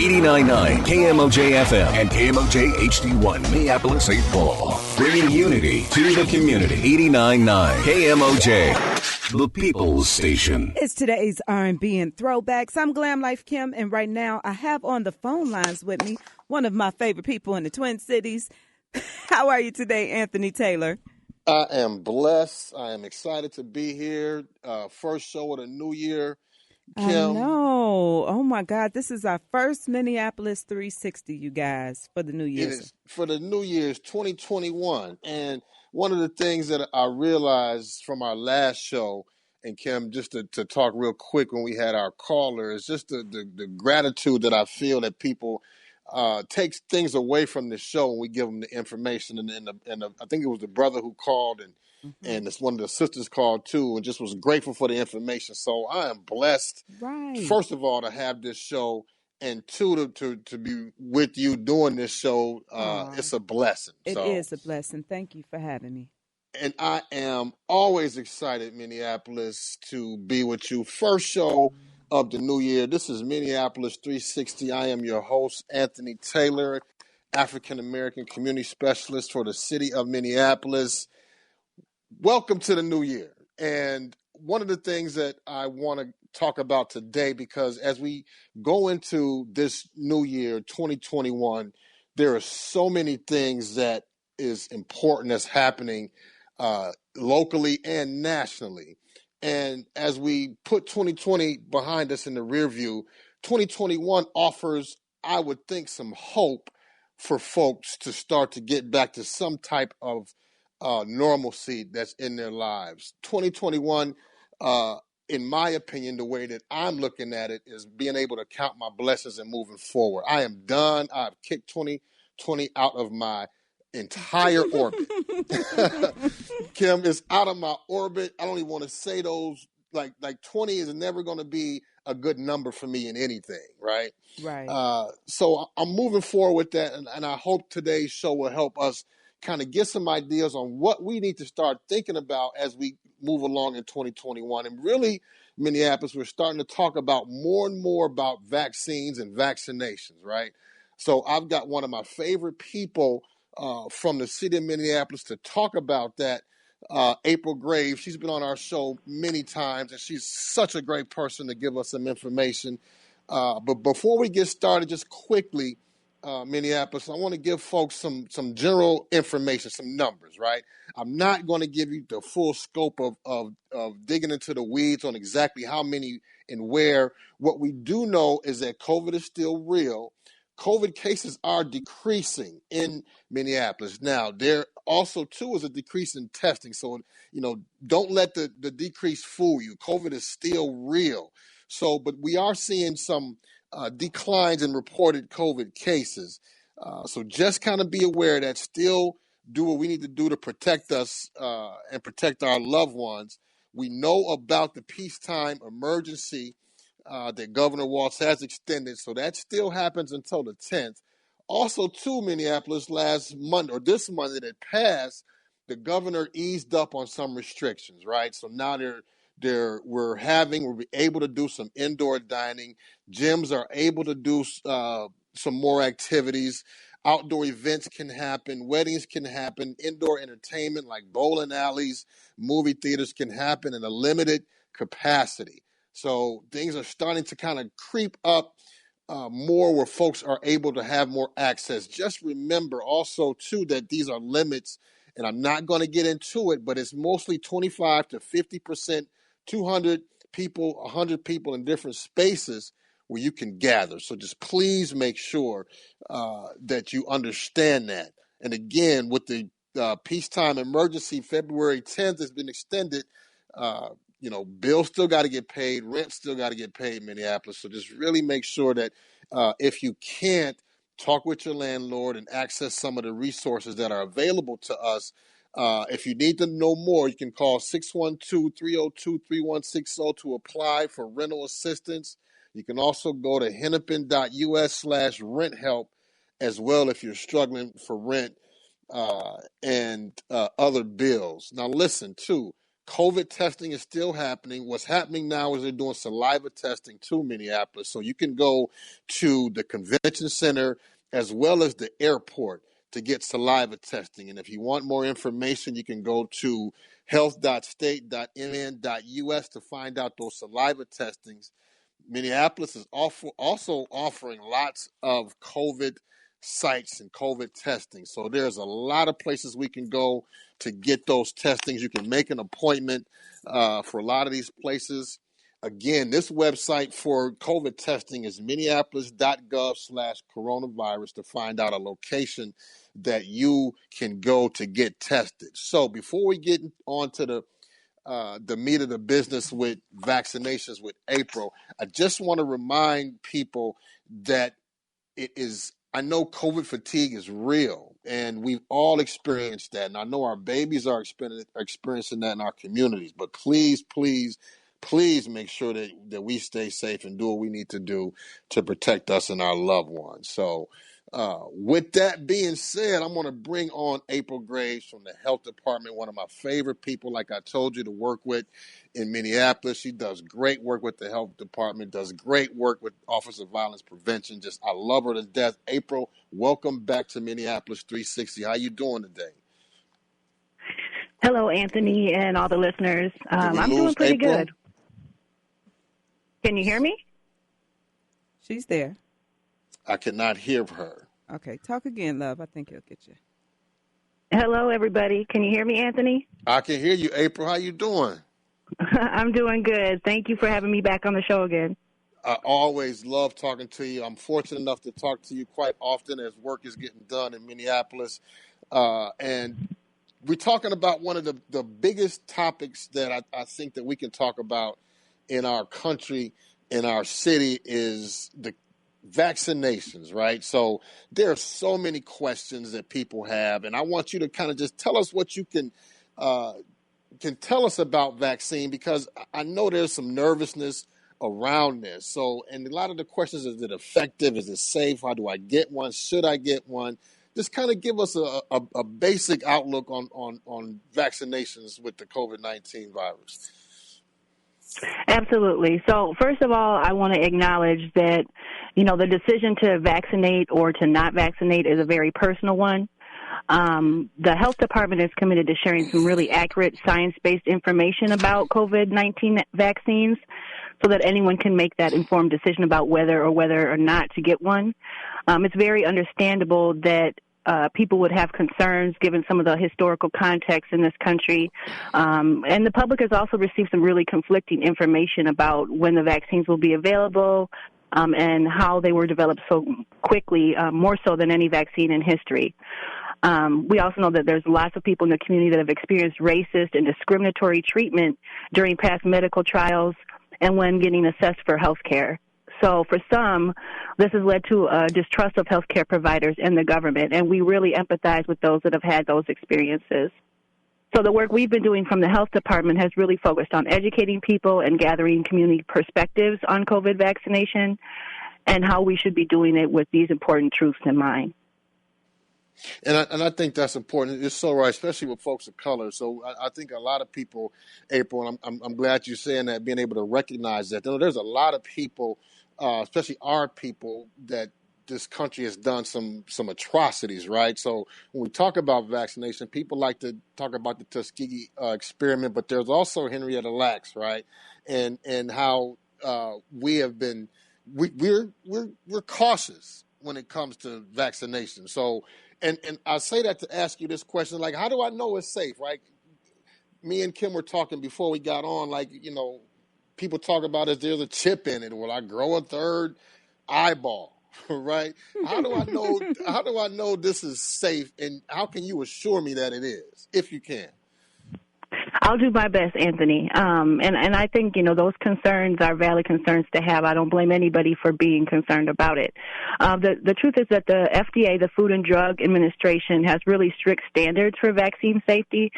89.9 KMOJ FM and KMOJ HD1 Minneapolis, St. Paul. Bringing unity to the community. 89.9 KMOJ, the People's Station. It's today's R&B and throwbacks. I'm Glam Life Kim, and right now I have on the phone lines with me one of my favorite people in the Twin Cities. How are you today, Anthony Taylor? I am blessed. I am excited to be here. First show of the new year. Kim. I know. Oh, my God. This is our first Minneapolis 360, you guys, for the new year. It is for the new year's 2021. And one of the things that I realized from our last show, and Kim, just to talk real quick when we had our caller, is just the gratitude that I feel that people takes things away from the show when we give them the information. And I think it was the brother who called, and it's one of the sisters called too, and just was grateful for the information. So I am blessed, first of all, to have this show, and two, to be with you doing this show. It's a blessing. It is a blessing. Thank you for having me. And I am always excited, Minneapolis, to be with you. First show of the new year. This is Minneapolis 360. I am your host, Anthony Taylor, African-American community specialist for the city of Minneapolis. Welcome to the new year. And one of the things that I want to talk about today, because as we go into this new year, 2021, there are so many things that is important that's happening locally and nationally. And as we put 2020 behind us in the rear view, 2021 offers, I would think, some hope for folks to start to get back to some type of normalcy that's in their lives. 2021, in my opinion, the way that I'm looking at it is being able to count my blessings and moving forward. I am done. I've kicked 2020 out of my entire orbit. Kim, is out of my orbit. I don't even want to say those, like 20 is never going to be a good number for me in anything, right? Right. So I'm moving forward with that, and I hope today's show will help us kind of get some ideas on what we need to start thinking about as we move along in 2021. And really, Minneapolis, we're starting to talk about more and more about vaccines and vaccinations, right? So I've got one of my favorite people from the city of Minneapolis to talk about that, April Graves. She's been on our show many times, and she's such a great person to give us some information. But before we get started, just quickly, Minneapolis, I want to give folks some general information, some numbers, right? I'm not going to give you the full scope of digging into the weeds on exactly how many and where. What we do know is that COVID is still real. COVID cases are decreasing in Minneapolis. Now, there also, too, is a decrease in testing. So, don't let the decrease fool you. COVID is still real. So, but we are seeing some declines in reported COVID cases. So just kind of be aware that still do what we need to do to protect us and protect our loved ones. We know about the peacetime emergency that Governor Walz has extended, so that still happens until the 10th. Also, too, Minneapolis, last Monday, or this Monday that passed, the governor eased up on some restrictions, right? So now we're able to do some indoor dining. Gyms are able to do some more activities. Outdoor events can happen. Weddings can happen. Indoor entertainment like bowling alleys, movie theaters can happen in a limited capacity. So things are starting to kind of creep up more where folks are able to have more access. Just remember also, too, that these are limits, and I'm not going to get into it, but it's mostly 25 to 50%, 200 people, 100 people in different spaces where you can gather. So just please make sure that you understand that. And again, with the peacetime emergency, February 10th has been extended. Bills still got to get paid. Rent still got to get paid in Minneapolis. So just really make sure that if you can't, talk with your landlord and access some of the resources that are available to us. If you need to know more, you can call 612-302-3160 to apply for rental assistance. You can also go to hennepin.us/rent help as well if you're struggling for rent and other bills. Now listen, too, COVID testing is still happening. What's happening now is they're doing saliva testing to Minneapolis. So you can go to the convention center as well as the airport to get saliva testing. And if you want more information, you can go to health.state.mn.us to find out those saliva testings. Minneapolis is also offering lots of COVID sites and COVID testing. So there's a lot of places we can go to get those testings. You can make an appointment for a lot of these places. Again, this website for COVID testing is minneapolis.gov/coronavirus to find out a location that you can go to get tested. So before we get on to the meat of the business with vaccinations with April, I just want to remind people that I know COVID fatigue is real, and we've all experienced that. And I know our babies are experiencing that in our communities. But please, please, please make sure that we stay safe and do what we need to do to protect us and our loved ones. So with that being said, I'm going to bring on April Graves from the Health Department, one of my favorite people, like I told you, to work with in Minneapolis. She does great work with the Health Department, does great work with Office of Violence Prevention. I love her to death. April, welcome back to Minneapolis 360. How you doing today? Hello, Anthony, and all the listeners. I'm doing pretty good. Can you hear me? She's there. I cannot hear her. Okay, talk again, love. I think he'll get you. Hello, everybody. Can you hear me, Anthony? I can hear you, April. How you doing? I'm doing good. Thank you for having me back on the show again. I always love talking to you. I'm fortunate enough to talk to you quite often as work is getting done in Minneapolis. And we're talking about one of the biggest topics that I think that we can talk about in our country, in our city, is the vaccinations, right? So there are so many questions that people have, and I want you to kind of just tell us what you can tell us about vaccine, because I know there's some nervousness around this. So, and a lot of the questions, is it effective? Is it safe? How do I get one? Should I get one? Just kind of give us a basic outlook on vaccinations with the COVID-19 virus. Absolutely. So first of all, I want to acknowledge that, the decision to vaccinate or to not vaccinate is a very personal one. The health department is committed to sharing some really accurate science-based information about COVID-19 vaccines so that anyone can make that informed decision about whether or not to get one. It's very understandable that people would have concerns given some of the historical context in this country. And the public has also received some really conflicting information about when the vaccines will be available and how they were developed so quickly, more so than any vaccine in history. We also know that there's lots of people in the community that have experienced racist and discriminatory treatment during past medical trials and when getting assessed for health care. So for some, this has led to a distrust of healthcare providers and the government, and we really empathize with those that have had those experiences. So the work we've been doing from the health department has really focused on educating people and gathering community perspectives on COVID vaccination and how we should be doing it with these important truths in mind. And I think that's important. It's so right, especially with folks of color. So I think a lot of people, April, and I'm glad you're saying that, being able to recognize that. There's a lot of people, especially our people, that this country has done some atrocities, right? So when we talk about vaccination, people like to talk about the Tuskegee experiment, but there's also Henrietta Lacks, right? And how we have been we're cautious when it comes to vaccination. So and I say that to ask you this question, like, how do I know it's safe, right? Me and Kim were talking before we got on, like, people talk about if there's a chip in it. Will I grow a third eyeball? Right? How do I know this is safe, and how can you assure me that it is, if you can? I'll do my best, Anthony. And I think, those concerns are valid concerns to have. I don't blame anybody for being concerned about it. The truth is that the FDA, the Food and Drug Administration, has really strict standards for vaccine safety.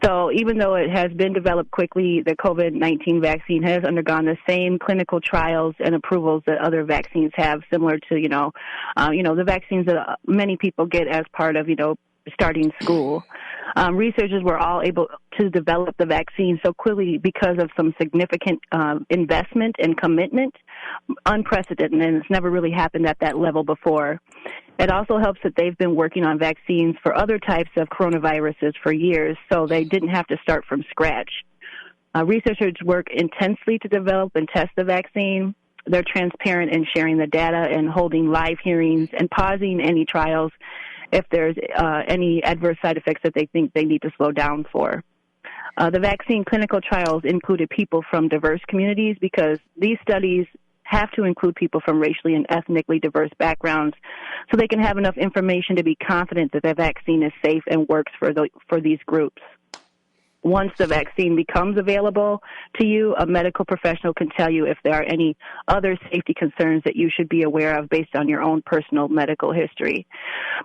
So even though it has been developed quickly, the COVID-19 vaccine has undergone the same clinical trials and approvals that other vaccines have, similar to, the vaccines that many people get as part of, starting school. Researchers were all able to develop the vaccine so quickly because of some significant investment and commitment, unprecedented, and it's never really happened at that level before. It also helps that they've been working on vaccines for other types of coronaviruses for years, so they didn't have to start from scratch. Researchers work intensely to develop and test the vaccine. They're transparent in sharing the data and holding live hearings and pausing any trials if there's any adverse side effects that they think they need to slow down for. The vaccine clinical trials included people from diverse communities because these studies have to include people from racially and ethnically diverse backgrounds so they can have enough information to be confident that the vaccine is safe and works for these groups. Once the vaccine becomes available to you, a medical professional can tell you if there are any other safety concerns that you should be aware of based on your own personal medical history.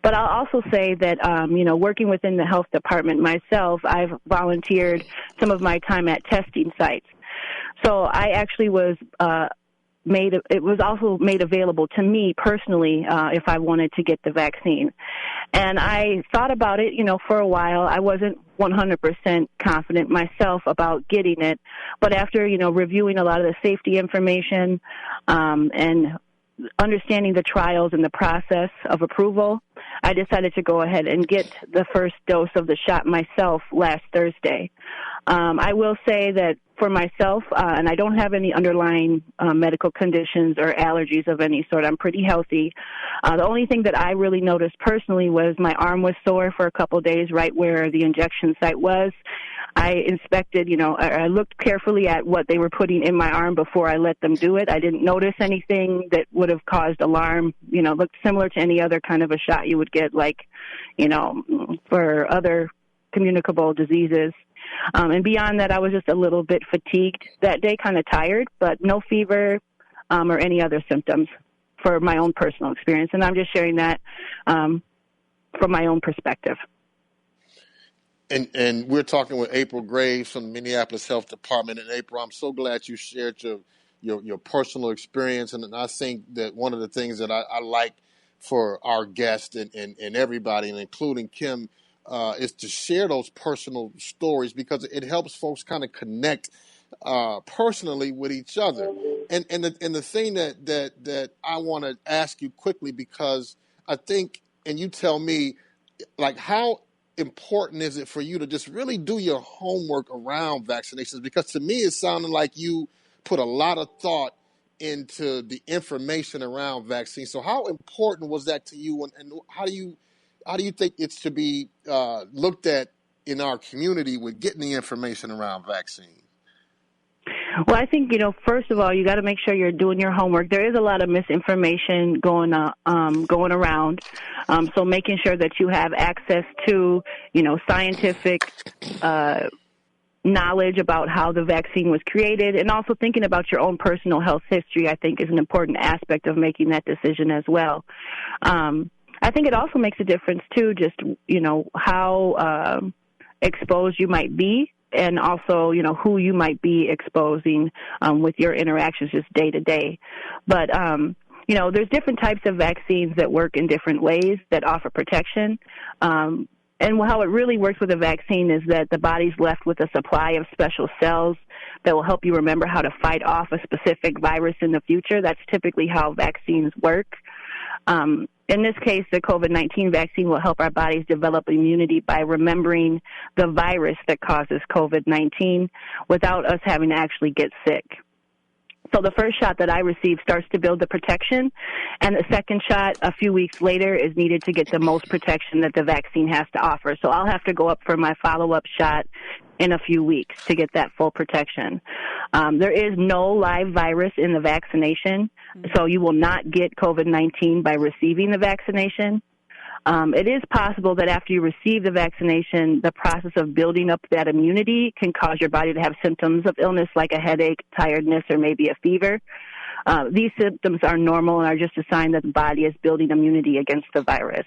But I'll also say that, working within the health department myself, I've volunteered some of my time at testing sites. So I actually was it was also made available to me personally if I wanted to get the vaccine. And I thought about it, for a while. I wasn't 100% confident myself about getting it. But after, reviewing a lot of the safety information and understanding the trials and the process of approval, I decided to go ahead and get the first dose of the shot myself last Thursday. I will say that for myself, and I don't have any underlying medical conditions or allergies of any sort. I'm pretty healthy. The only thing that I really noticed personally was my arm was sore for a couple of days right where the injection site was. I inspected, I looked carefully at what they were putting in my arm before I let them do it. I didn't notice anything that would have caused alarm, looked similar to any other kind of a shot you would get, like, for other communicable diseases. And beyond that, I was just a little bit fatigued that day, kind of tired, but no fever or any other symptoms for my own personal experience. And I'm just sharing that from my own perspective. And we're talking with April Graves from the Minneapolis Health Department. And April, I'm so glad you shared your personal experience. And I think that one of the things that I like for our guests and everybody, and including Kim, is to share those personal stories because it helps folks kind of connect personally with each other. And the thing that I want to ask you quickly, because I think, and you tell me, like, how important is it for you to just really do your homework around vaccinations? Because to me, it sounded like you put a lot of thought into the information around vaccines. So how important was that to you, and how do you think it's to be looked at in our community with getting the information around vaccines? Well, I think, first of all, you got to make sure you're doing your homework. There is a lot of misinformation going around. So making sure that you have access to, scientific knowledge about how the vaccine was created, and also thinking about your own personal health history, I think, is an important aspect of making that decision as well. I think it also makes a difference, too, just, how exposed you might be, and also, who you might be exposing with your interactions just day to day. But, there's different types of vaccines that work in different ways that offer protection. And how it really works with a vaccine is that the body's left with a supply of special cells that will help you remember how to fight off a specific virus in the future. That's typically how vaccines work. In this case, the COVID-19 vaccine will help our bodies develop immunity by remembering the virus that causes COVID-19 without us having to actually get sick. So the first shot that I received starts to build the protection, and the second shot a few weeks later is needed to get the most protection that the vaccine has to offer. So I'll have to go up for my follow-up shot in a few weeks to get that full protection. There is no live virus in the vaccination, so you will not get COVID-19 by receiving the vaccination. It is possible that after you receive the vaccination, the process of building up that immunity can cause your body to have symptoms of illness like a headache, tiredness, or maybe a fever. These symptoms are normal and are just a sign that the body is building immunity against the virus.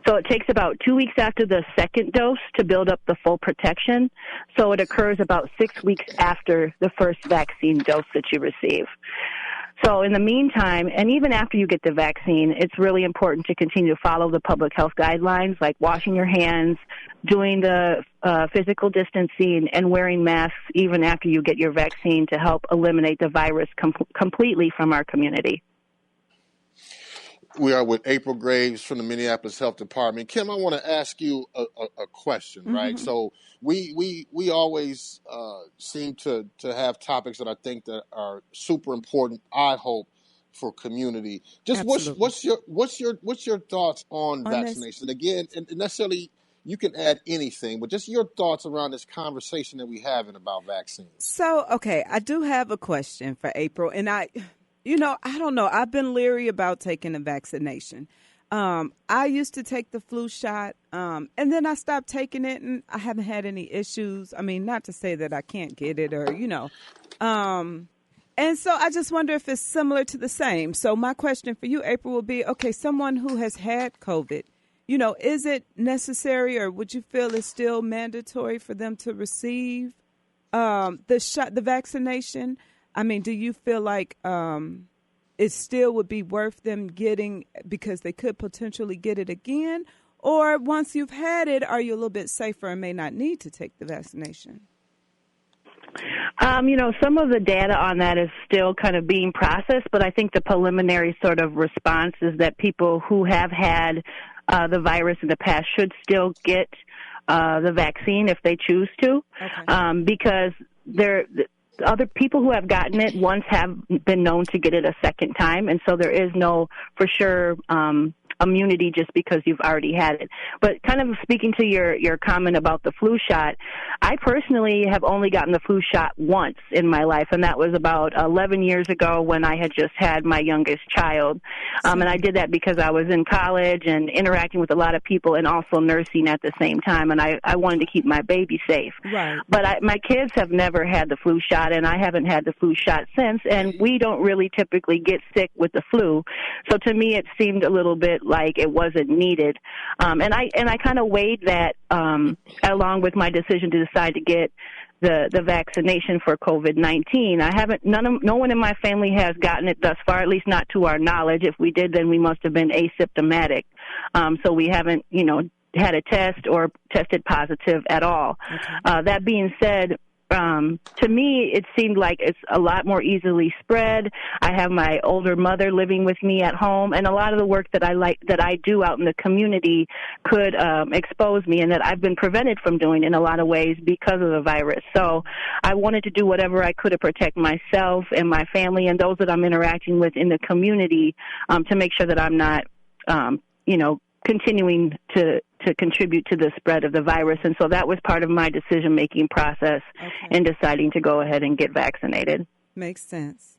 So it takes about 2 weeks after the second dose to build up the full protection. So it occurs about 6 weeks after the first vaccine dose that you receive. So in the meantime, and even after you get the vaccine, it's really important to continue to follow the public health guidelines, like washing your hands, doing the physical distancing, and wearing masks even after you get your vaccine to help eliminate the virus completely from our community. We are with April Graves from the Minneapolis Health Department. Kim, I want to ask you a question, right? So we always seem to have topics that I think that are super important, I hope, for community. Just what's your thoughts on vaccination? Again, and necessarily you can add anything, but just your thoughts around this conversation that we're having about vaccines. So, okay, I do have a question for April, and I don't know. I've been leery about taking a vaccination. I used to take the flu shot, and then I stopped taking it, and I haven't had any issues. I mean, not to say that I can't get it or, and so I just wonder if it's similar to the same. So my question for you, April, will be, okay, someone who has had COVID, is it necessary or would you feel it's still mandatory for them to receive the vaccination? I mean, do you feel like it still would be worth them getting because they could potentially get it again? Or once you've had it, are you a little bit safer and may not need to take the vaccination? Some of the data on that is still kind of being processed, but I think the preliminary sort of response is that people who have had the virus in the past should still get the vaccine if they choose to, because other people who have gotten it once have been known to get it a second time, and so there is no for sure immunity just because you've already had it. But kind of speaking to your comment about the flu shot, I personally have only gotten the flu shot once in my life, and that was about 11 years ago when I had just had my youngest child. And I did that because I was in college and interacting with a lot of people and also nursing at the same time, and I wanted to keep my baby safe. Right. But my kids have never had the flu shot, and I haven't had the flu shot since, and we don't really typically get sick with the flu. So to me, it seemed a little bit like it wasn't needed. And I kind of weighed that along with my decision to decide to get the vaccination for COVID-19. No one in my family has gotten it thus far, at least not to our knowledge. If we did, then we must have been asymptomatic. So we haven't, had a test or tested positive at all. Okay. That being said, to me, it seemed like it's a lot more easily spread. I have my older mother living with me at home, and a lot of the work that I do out in the community could expose me, and that I've been prevented from doing in a lot of ways because of the virus. So I wanted to do whatever I could to protect myself and my family and those that I'm interacting with in the community to make sure that I'm not, continuing to contribute to the spread of the virus. And so that was part of my decision-making process in deciding to go ahead and get vaccinated. Makes sense.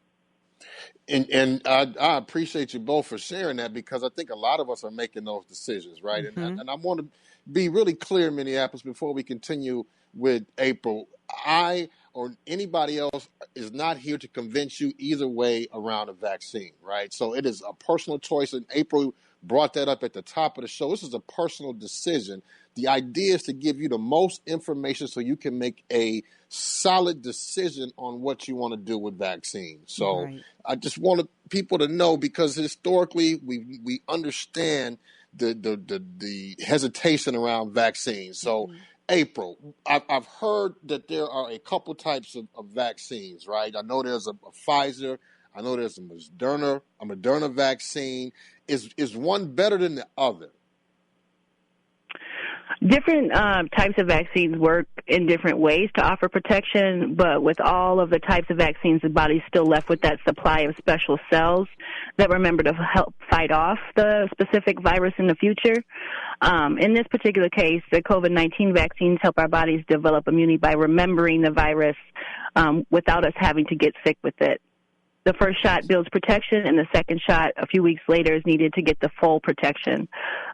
And I appreciate you both for sharing that, because I think a lot of us are making those decisions, right? Mm-hmm. And I want to be really clear, Minneapolis, before we continue with April. I or anybody else is not here to convince you either way around a vaccine, right? So it is a personal choice, and April brought that up at the top of the show. This is a personal decision. The idea is to give you the most information so you can make a solid decision on what you want to do with vaccines. So I just wanted people to know, because historically we understand the hesitation around vaccines. So April, I've heard that there are a couple types of vaccines, right? I know there's a Pfizer. I know there's a Moderna vaccine. Is one better than the other? Different types of vaccines work in different ways to offer protection, but with all of the types of vaccines, the body's still left with that supply of special cells that remember to help fight off the specific virus in the future. In this particular case, the COVID-19 vaccines help our bodies develop immunity by remembering the virus without us having to get sick with it. The first shot builds protection, and the second shot a few weeks later is needed to get the full protection.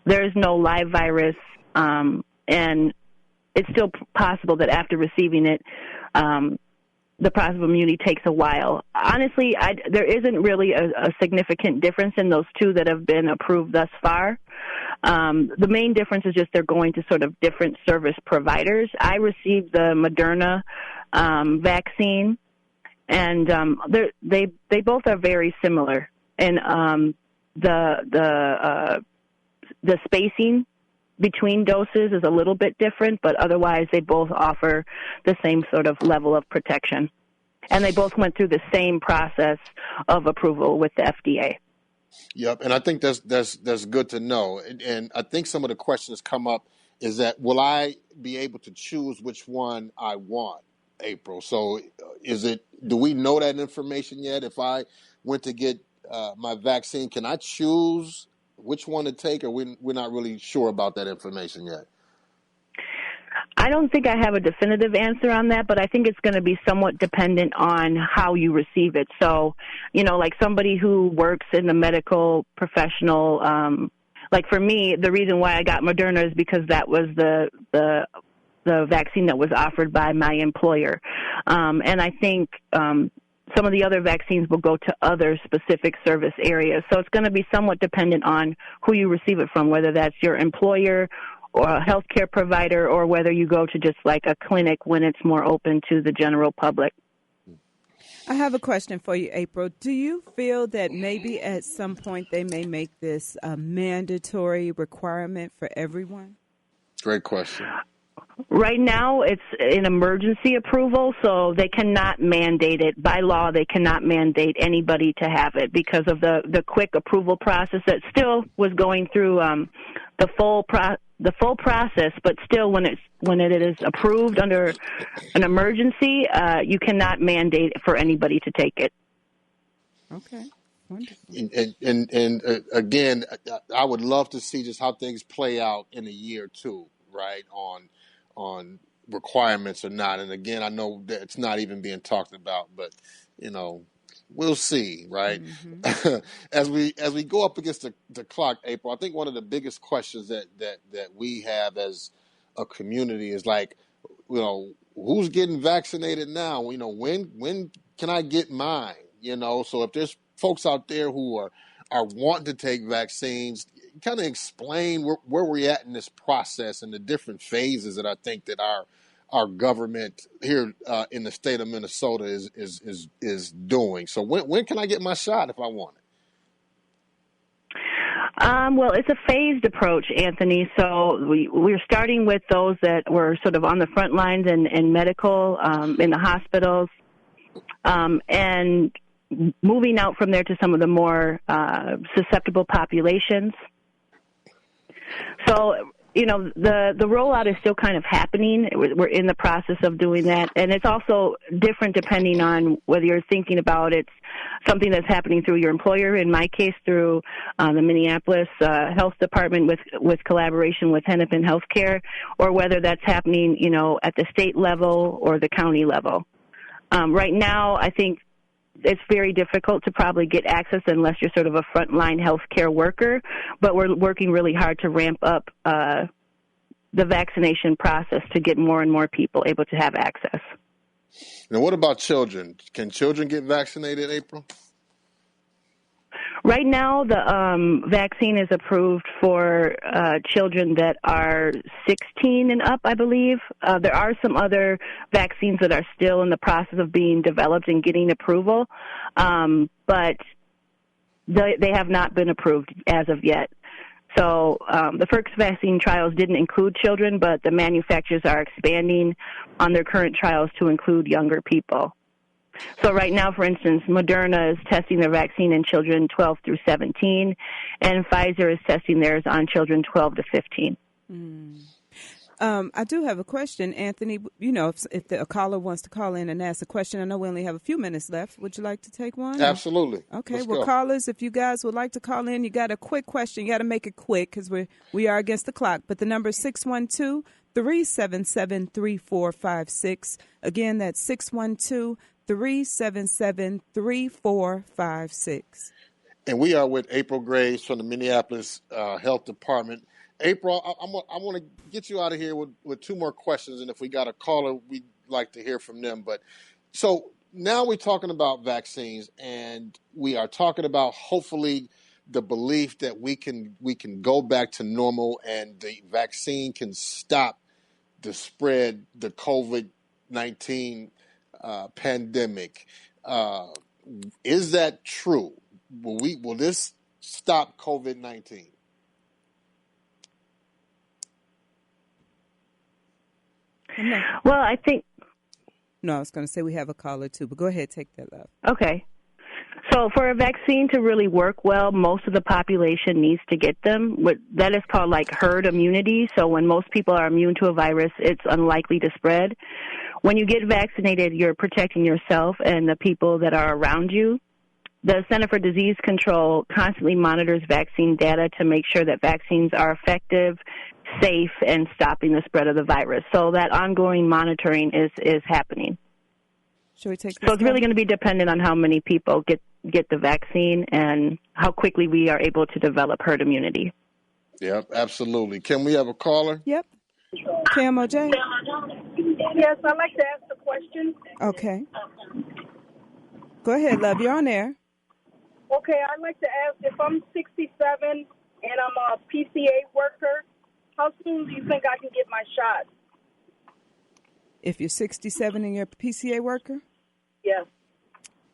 There is no live virus, and it's still possible that after receiving it, the process of immunity takes a while. Honestly, there isn't really a significant difference in those two that have been approved thus far. The main difference is just they're going to sort of different service providers. I received the Moderna vaccine, and they both are very similar. And the spacing between doses is a little bit different, but otherwise they both offer the same sort of level of protection. And they both went through the same process of approval with the FDA. Yep, and I think that's good to know. And I think some of the questions come up is that will I be able to choose which one I want, April? So do we know that information yet? If I went to get my vaccine, can I choose which one to take, or we're not really sure about that information yet? I don't think I have a definitive answer on that, but I think it's going to be somewhat dependent on how you receive it. So, like somebody who works in the medical professional, like for me, the reason why I got Moderna is because that was the vaccine that was offered by my employer. And I think some of the other vaccines will go to other specific service areas. So it's going to be somewhat dependent on who you receive it from, whether that's your employer or a healthcare provider, or whether you go to just like a clinic when it's more open to the general public. I have a question for you, April. Do you feel that maybe at some point they may make this a mandatory requirement for everyone? Great question. Right now, it's an emergency approval, so they cannot mandate it. By law, they cannot mandate anybody to have it because of the quick approval process that still was going through the full process. But still, when it is approved under an emergency, you cannot mandate for anybody to take it. Okay. Wonderful. And again, I would love to see just how things play out in a year or two, right, on requirements or not. And again, I know that it's not even being talked about, but we'll see, right? Mm-hmm. As we go up against the clock, April, I think one of the biggest questions that we have as a community is like, who's getting vaccinated now? When can I get mine? So if there's folks out there who are wanting to take vaccines, kind of explain where we're at in this process and the different phases that I think that our government here in the state of Minnesota is doing. So when can I get my shot if I want it? Well, it's a phased approach, Anthony. So we're starting with those that were sort of on the front lines in medical, in the hospitals, and moving out from there to some of the more susceptible populations. So, the rollout is still kind of happening. We're in the process of doing that. And it's also different depending on whether you're thinking about it's something that's happening through your employer, in my case through the Minneapolis Health Department with collaboration with Hennepin Healthcare, or whether that's happening, at the state level or the county level. Right now, I think it's very difficult to probably get access unless you're sort of a frontline healthcare worker, but we're working really hard to ramp up the vaccination process to get more and more people able to have access. Now, what about children? Can children get vaccinated, April? Right now, the vaccine is approved for children that are 16 and up, I believe. There are some other vaccines that are still in the process of being developed and getting approval, but they have not been approved as of yet. So the first vaccine trials didn't include children, but the manufacturers are expanding on their current trials to include younger people. So right now, for instance, Moderna is testing their vaccine in children 12 through 17, and Pfizer is testing theirs on children 12 to 15. I do have a question, Anthony. If a caller wants to call in and ask a question, I know we only have a few minutes left. Would you like to take one? Absolutely. Okay. Callers, if you guys would like to call in, you got a quick question. You got to make it quick because we are against the clock. But the number is 612-377-3456. Again, that's 612-377-3456. And we are with April Graves from the Minneapolis Health Department. April, I want to get you out of here with two more questions, and if we got a caller, we'd like to hear from them. But so now we're talking about vaccines, and we are talking about hopefully the belief that we can go back to normal, and the vaccine can stop the spread, the COVID-19 pandemic. Is that true? Will this stop COVID-19? Well, I think. No, I was going to say we have a caller too, but go ahead, take that, love. Okay. So for a vaccine to really work well, most of the population needs to get them. That is called like herd immunity. So when most people are immune to a virus, it's unlikely to spread. When you get vaccinated, you're protecting yourself and the people that are around you. The Center for Disease Control constantly monitors vaccine data to make sure that vaccines are effective, safe, and stopping the spread of the virus. So that ongoing monitoring is happening. Should we take this? So it's really going to be dependent on how many people get the vaccine and how quickly we are able to develop herd immunity. Yep, absolutely. Can we have a caller? Yep. KMOJ? Yes, I'd like to ask a question. Okay. Go ahead, love. You're on air. Okay, I'd like to ask, if I'm 67 and I'm a PCA worker, how soon do you think I can get my shot? If you're 67 and you're a PCA worker? Yes.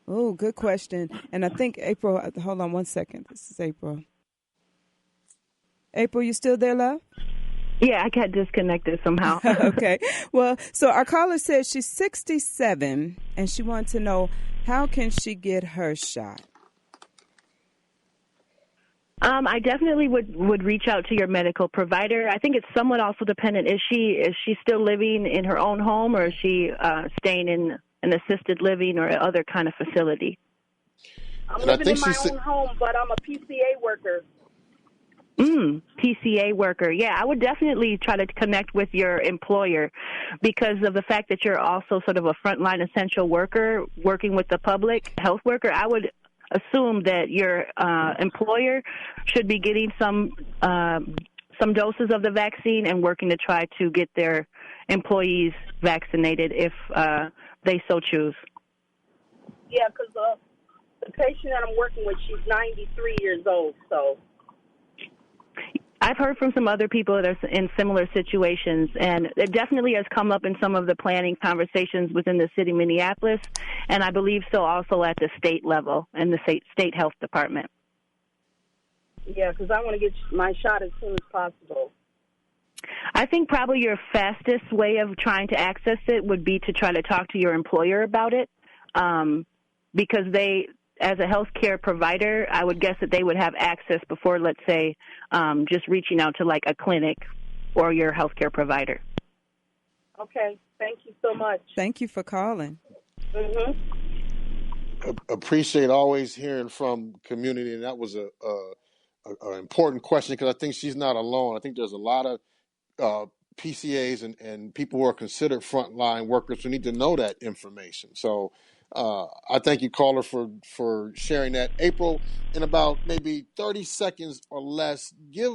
Oh, good question. And I think April, hold on one second. This is April. April, you still there, love? Yeah, I got disconnected somehow. Okay. Well, so our caller says she's 67 and she wants to know, how can she get her shot? I definitely would reach out to your medical provider. I think it's somewhat also dependent. Is she still living in her own home, or is she staying in an assisted living or other kind of facility? I'm living in my own home, but I'm a PCA worker. PCA worker. Yeah, I would definitely try to connect with your employer because of the fact that you're also sort of a frontline essential worker working with the public health worker. I would assume that your employer should be getting some doses of the vaccine and working to try to get their employees vaccinated if they so choose. Yeah, because the patient that I'm working with, she's 93 years old, so... I've heard from some other people that are in similar situations, and it definitely has come up in some of the planning conversations within the city of Minneapolis, and I believe so also at the state level in the state health department. Yeah, because I want to get my shot as soon as possible. I think probably your fastest way of trying to access it would be to try to talk to your employer about it, because they... As a healthcare provider, I would guess that they would have access before, let's say, just reaching out to like a clinic or your healthcare provider. Okay. Thank you so much. Thank you for calling. Appreciate always hearing from community, and that was a important question because I think she's not alone. I think there's a lot of PCAs and people who are considered frontline workers who need to know that information. So I thank you, caller, for sharing that. April, in about maybe 30 seconds or less, give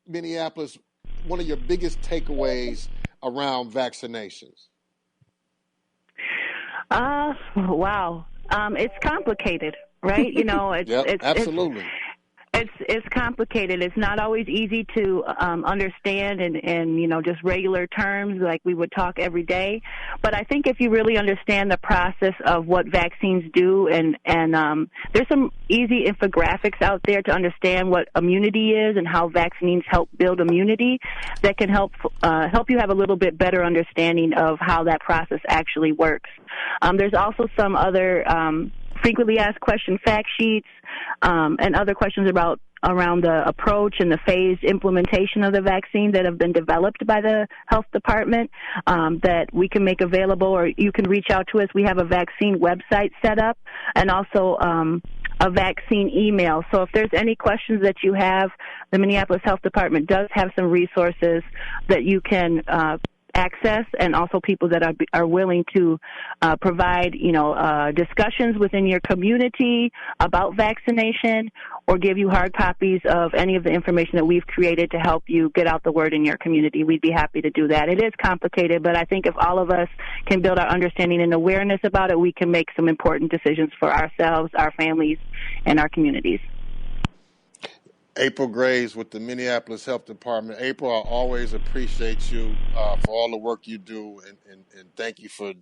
Minneapolis one of your biggest takeaways around vaccinations. Wow. It's complicated, right? You know, it's absolutely. It's complicated. It's not always easy to understand and you know, just regular terms like we would talk every day. But I think if you really understand the process of what vaccines do, and there's some easy infographics out there to understand what immunity is and how vaccines help build immunity, that can help you have a little bit better understanding of how that process actually works. There's also some other frequently asked question fact sheets and other questions around the approach and the phased implementation of the vaccine that have been developed by the health department that we can make available, or you can reach out to us. We have a vaccine website set up and also a vaccine email. So if there's any questions that you have, the Minneapolis Health Department does have some resources that you can access, and also people that are willing to provide, discussions within your community about vaccination, or give you hard copies of any of the information that we've created to help you get out the word in your community. We'd be happy to do that. It is complicated, but I think if all of us can build our understanding and awareness about it, we can make some important decisions for ourselves, our families, and our communities. April Graves with the Minneapolis Health Department. April, I always appreciate you for all the work you do, and thank you for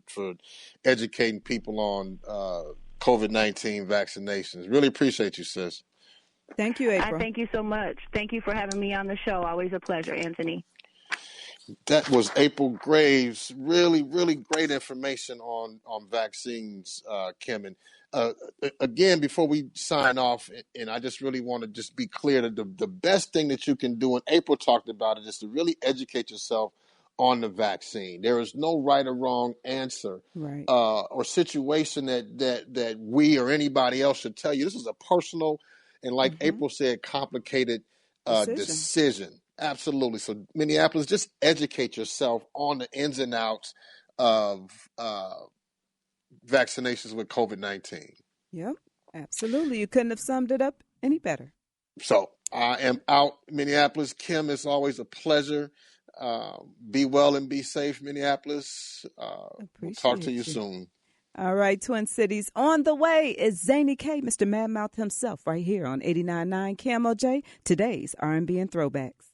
educating people on COVID-19 vaccinations. Really appreciate you, sis. Thank you, April. Thank you so much. Thank you for having me on the show. Always a pleasure, Anthony. That was April Graves. Really, really great information on vaccines, Kim. And again, before we sign off, and I just really want to just be clear that the best thing that you can do, and April talked about it, is to really educate yourself on the vaccine. There is no right or wrong answer, right, or situation that we or anybody else should tell you. This is a personal and, like April said, complicated decision. Absolutely. So Minneapolis, just educate yourself on the ins and outs of vaccinations with COVID-19. Yep, absolutely. You couldn't have summed it up any better. So I am out, Minneapolis. Kim, it's always a pleasure. Be well and be safe, Minneapolis. We'll talk to you soon. All right, Twin Cities. On the way is Zany K, Mr. Madmouth himself, right here on 89.9 KMOJ, today's R&B and Throwbacks.